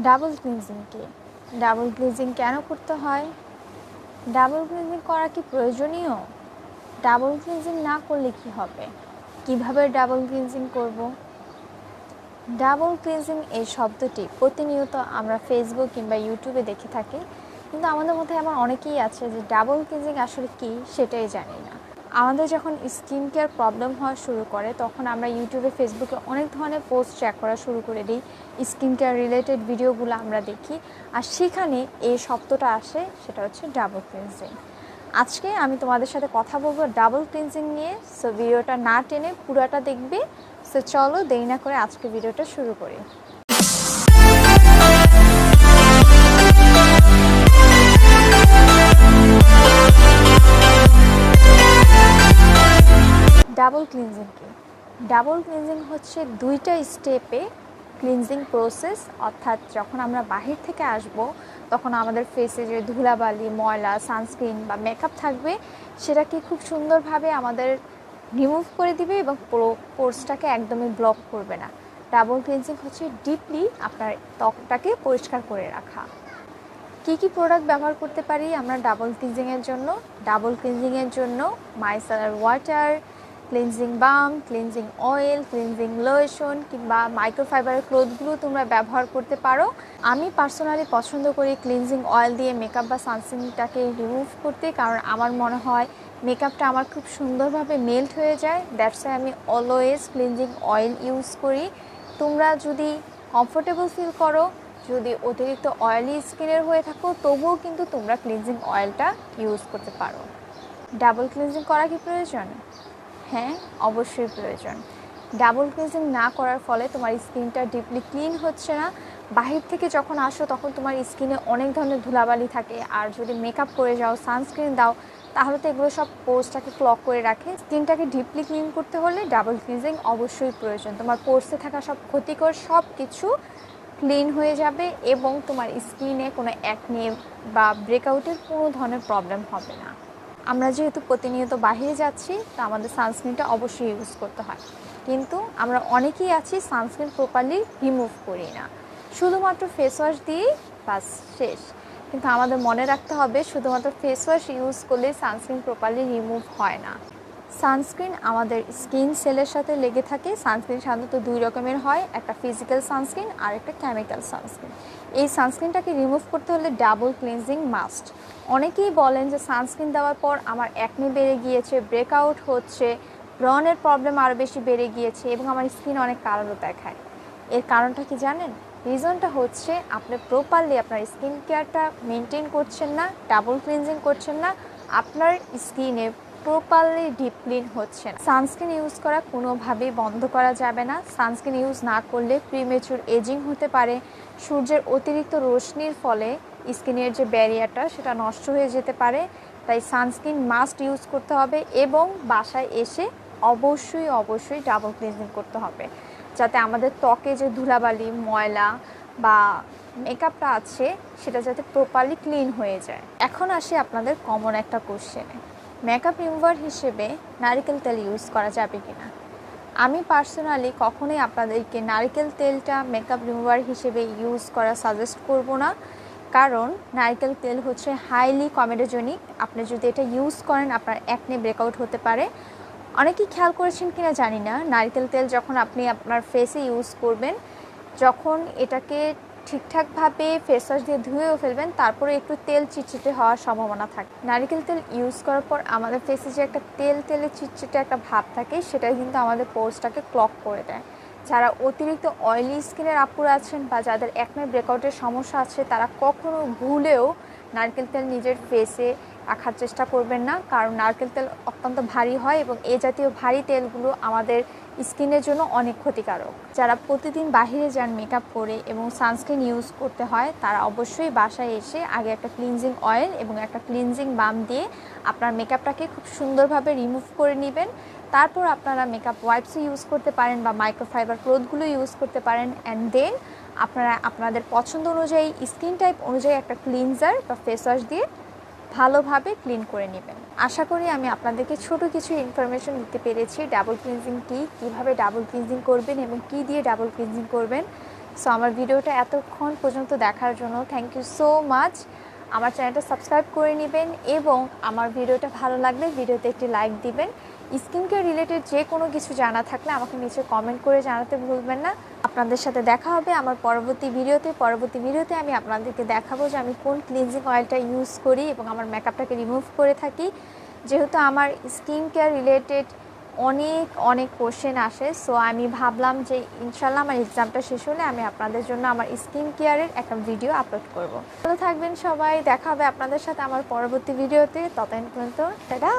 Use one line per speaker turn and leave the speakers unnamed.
Double cleansing কি? Double cleansing কেন করতে হয়? ডাবল ক্লিনজিং করা কি প্রয়োজনীয়? ডাবল ক্লিনজিং না করলে কি হবে? কিভাবে ডাবল ক্লিনজিং করব? ডাবল ক্লিনজিং এই শব্দটি প্রতিনিয়ত আমরা ফেসবুক কিংবা ইউটিউবে দেখে থাকি, কিন্তু আমাদের মধ্যে এমন অনেকেই আছে যে ডাবল ক্লিনজিং আসলে কী সেটাই জানি না। আমাদের যখন স্কিন কেয়ার প্রবলেম হওয়া শুরু করে তখন আমরা ইউটিউবে ফেসবুকে অনেক ধরনের পোস্ট চেক করা শুরু করে দিই, স্কিন কেয়ার রিলেটেড ভিডিওগুলো আমরা দেখি, আর সেখানে এই শব্দটা আসে, সেটা হচ্ছে ডাবল ক্লিনজিং। আজকে আমি তোমাদের সাথে কথা বলবো ডাবল ক্লিনজিং নিয়ে। সো ভিডিওটা না টেনে পুরোটা দেখবে। সো চলো দেরি না করে আজকে ভিডিওটা শুরু করি। ডাবল ক্লিনজিং কি? ডাবল ক্লিনজিং হচ্ছে দুইটা স্টেপে ক্লিনজিং প্রসেস, অর্থাৎ যখন আমরা বাহির থেকে আসব তখন আমাদের ফেসে যে ধুলাবালি, ময়লা, সানস্ক্রিন বা মেকআপ থাকবে সেটাকে খুব সুন্দরভাবে আমাদের রিমুভ করে দিবে এবং পুরো পোর্সটাকে একদমই ব্লক করবে না। ডাবল ক্লিনজিং হচ্ছে ডিপলি আপনার ত্বকটাকে পরিষ্কার করে রাখা। কী কী প্রোডাক্ট ব্যবহার করতে পারি আমরা ডাবল ক্লিনজিংয়ের জন্য? ডাবল ক্লিনজিংয়ের জন্য মাইসেলার ওয়াটার, ক্লিনজিং বাম, ক্লিনজিং অয়েল, ক্লিনজিং লোশন কিংবা মাইক্রোফাইবারের ক্লোথগুলো তোমরা ব্যবহার করতে পারো। আমি পার্সোনালি পছন্দ করি ক্লিনজিং অয়েল দিয়ে মেকআপ বা সানস্ক্রিনটাকে রিমুভ করতে, কারণ আমার মনে হয় মেকআপটা আমার খুব সুন্দরভাবে মেল্ট হয়ে যায়। দ্যাটস ওয়াই আমি অলওয়েজ ক্লিনজিং অয়েল ইউজ করি। তোমরা যদি কমফোর্টেবল ফিল করো, যদি অতিরিক্ত অয়েলি স্কিনের হয়ে থাকো, তবুও কিন্তু তোমরা ক্লিনজিং অয়েলটা ইউজ করতে পারো। ডাবল ক্লিনজিং করা কি প্রয়োজন? হ্যাঁ, অবশ্যই প্রয়োজন। ডাবল ক্লিনজিং না করার ফলে তোমার স্কিনটা ডিপলি ক্লিন হচ্ছে না। বাহির থেকে যখন আসো তখন তোমার স্কিনে অনেক ধরনের ধুলাবালি থাকে, আর যদি মেকআপ করে যাও, সানস্ক্রিন দাও, তাহলে তো এগুলো সব পোর্সটাকে ক্লগ করে রাখে। স্কিনটাকে ডিপলি ক্লিন করতে হলে ডাবল ক্লিনজিং অবশ্যই প্রয়োজন। তোমার পোর্সে থাকা সব ক্ষতিকর সব কিছু ক্লিন হয়ে যাবে এবং তোমার স্কিনে কোনো অ্যাকনে বা ব্রেকআউটের কোনো ধরনের প্রবলেম হবে না। আমরা যেহেতু প্রতিনিয়ত বাইরে যাচ্ছি, তো আমাদের সানস্ক্রিনটা অবশ্যই ইউজ করতে হয়, কিন্তু আমরা অনেকেই আছি সানস্ক্রিন প্রপারলি রিমুভ করি না, শুধুমাত্র ফেস ওয়াশ দিয়েই বাস শেষ। কিন্তু আমাদের মনে রাখতে হবে শুধুমাত্র ফেস ওয়াশ ইউজ করলেই সানস্ক্রিন প্রপারলি রিমুভ হয় না। সানস্ক্রিন আমাদের স্কিন সেলের সাথে লেগে থাকে। সানস্ক্রিন সাধারণত দুই রকমের হয়, একটা ফিজিক্যাল সানস্ক্রিন আর একটা কেমিক্যাল সানস্ক্রিন। এই সানস্ক্রিনটাকে রিমুভ করতে হলে ডাবল ক্লিনজিং মাস্ট। অনেকেই বলেন যে সানস্ক্রিন দেওয়ার পর আমার অ্যাকনে বেড়ে গিয়েছে, ব্রেকআউট হচ্ছে, ব্রনের প্রবলেম আরও বেশি বেড়ে গিয়েছে এবং আমার স্কিন অনেক কালো দেখায়। এর কারণটা কি জানেন? রিজনটা হচ্ছে আপনি প্রপারলি আপনার স্কিন কেয়ারটা মেনটেন করছেন না, ডাবল ক্লিনজিং করছেন না, আপনার স্কিনে প্রপারলি ডিপ ক্লিন হচ্ছে না। সানস্ক্রিন ইউজ করা কোনোভাবেই বন্ধ করা যাবে না। সানস্ক্রিন ইউজ না করলে প্রিমেচুর এজিং হতে পারে। সূর্যের অতিরিক্ত রোশনির ফলে স্কিনের যে ব্যারিয়ারটা সেটা নষ্ট হয়ে যেতে পারে। তাই সানস্ক্রিন মাস্ট ইউজ করতে হবে এবং বাসায় এসে অবশ্যই ডাবল ক্লিনজিং করতে হবে, যাতে আমাদের ত্বকে যে ধুলাবালি, ময়লা বা মেকআপটা আছে সেটা যাতে প্রপারলি ক্লিন হয়ে যায়। এখন আসি আপনাদের কমন একটা কোশ্চেনে, মেকআপ রিমুভার হিসেবে নারকেল তেল ইউজ করা যাবে কি না? আমি পার্সোনালি কখনোই আপনাদেরকে নারকেল তেলটা মেকআপ রিমুভার হিসেবে ইউজ করা সাজেস্ট করব না, কারণ নারকেল তেল হচ্ছে হাইলি কমেডোজেনিক। আপনি যদি এটা ইউজ করেন আপনার অ্যাকনে ব্রেকআউট হতে পারে। অনেকেই খেয়াল করেছেন কিনা জানি না, নারকেল তেল যখন আপনি আপনার ফেসে ইউজ করবেন, যখন এটাকে ঠিকঠাকভাবে ফেস ওয়াশ দিয়ে ধুয়েও ফেলবেন, তারপরে একটু তেল চিটচিটে হওয়ার সম্ভাবনা থাকে। নারকেল তেল ইউজ করার পর আমাদের ফেসে যে একটা তেলে চিটচিটে একটা ভাব থাকে, সেটা কিন্তু আমাদের পোর্সটাকে ক্লগ করে দেয়। যারা অতিরিক্ত অয়েলি স্কিনের আপুরা আছেন বা যাদের অ্যাকনে ব্রেকআউটের সমস্যা আছে, তারা কখনো ভুলেও নারকেল তেল নিজের ফেসে রাখার চেষ্টা করবেন না, কারণ নারকেল তেল অত্যন্ত ভারী হয় এবং এ জাতীয় ভারী তেলগুলো আমাদের স্কিনের জন্য অনেক ক্ষতিকারক। যারা প্রতিদিন বাহিরে যান মেকআপ করে এবং সানস্ক্রিন ইউজ করতে হয়, তারা অবশ্যই বাসায় এসে আগে একটা ক্লিনজিং অয়েল এবং একটা ক্লিনজিং বাম দিয়ে আপনার মেকআপটাকে খুব সুন্দরভাবে রিমুভ করে নেবেন। তারপর আপনারা মেকআপ ওয়াইপসও ইউজ করতে পারেন বা মাইক্রোফাইবার ক্লোথগুলো ইউজ করতে পারেন। অ্যান্ড দেন আপনারা আপনাদের পছন্দ অনুযায়ী, স্কিন টাইপ অনুযায়ী একটা ক্লিনজার বা ফেস ওয়াশ দিয়ে ভালোভাবে ক্লিন করে নেবেন। আশা করি আমি আপনাদেরকে ছোট কিছু ইনফরমেশন দিতে পেরেছি ডাবল ক্লিনজিং কী, কীভাবে ডাবল ক্লিনজিং করবেন এবং কী দিয়ে ডাবল ক্লিনজিং করবেন। সো আমার ভিডিওটা এতক্ষণ পর্যন্ত দেখার জন্য থ্যাংক ইউ সো মাচ। আমার চ্যানেলটা সাবস্ক্রাইব করে নেবেন এবং আমার ভিডিওটা ভালো লাগলে ভিডিওতে একটি লাইক দিবেন। স্কিন কেয়ার রিলেটেড যে কোনো কিছু জানা থাকলে আমাকে নিচে কমেন্ট করে জানাতে ভুলবেন না। আপনাদের সাথে দেখা হবে আমার পরবর্তী ভিডিওতে আমি আপনাদেরকে দেখাবো যে আমি কোন ক্লিনজিং অয়েলটা ইউজ করি এবং আমার মেকআপটাকে রিমুভ করে থাকি। যেহেতু আমার স্কিন কেয়ার রিলেটেড অনেক কোশ্চেন আসে, সো আমি ভাবলাম যে ইনশাল্লাহ আমার এক্সামটা শেষ হলে আমি আপনাদের জন্য আমার স্কিন কেয়ারের একটা ভিডিও আপলোড করব। ভালো থাকবেন সবাই, দেখা হবে আপনাদের সাথে আমার পরবর্তী ভিডিওতে। ততদিন পর্যন্ত টাটা।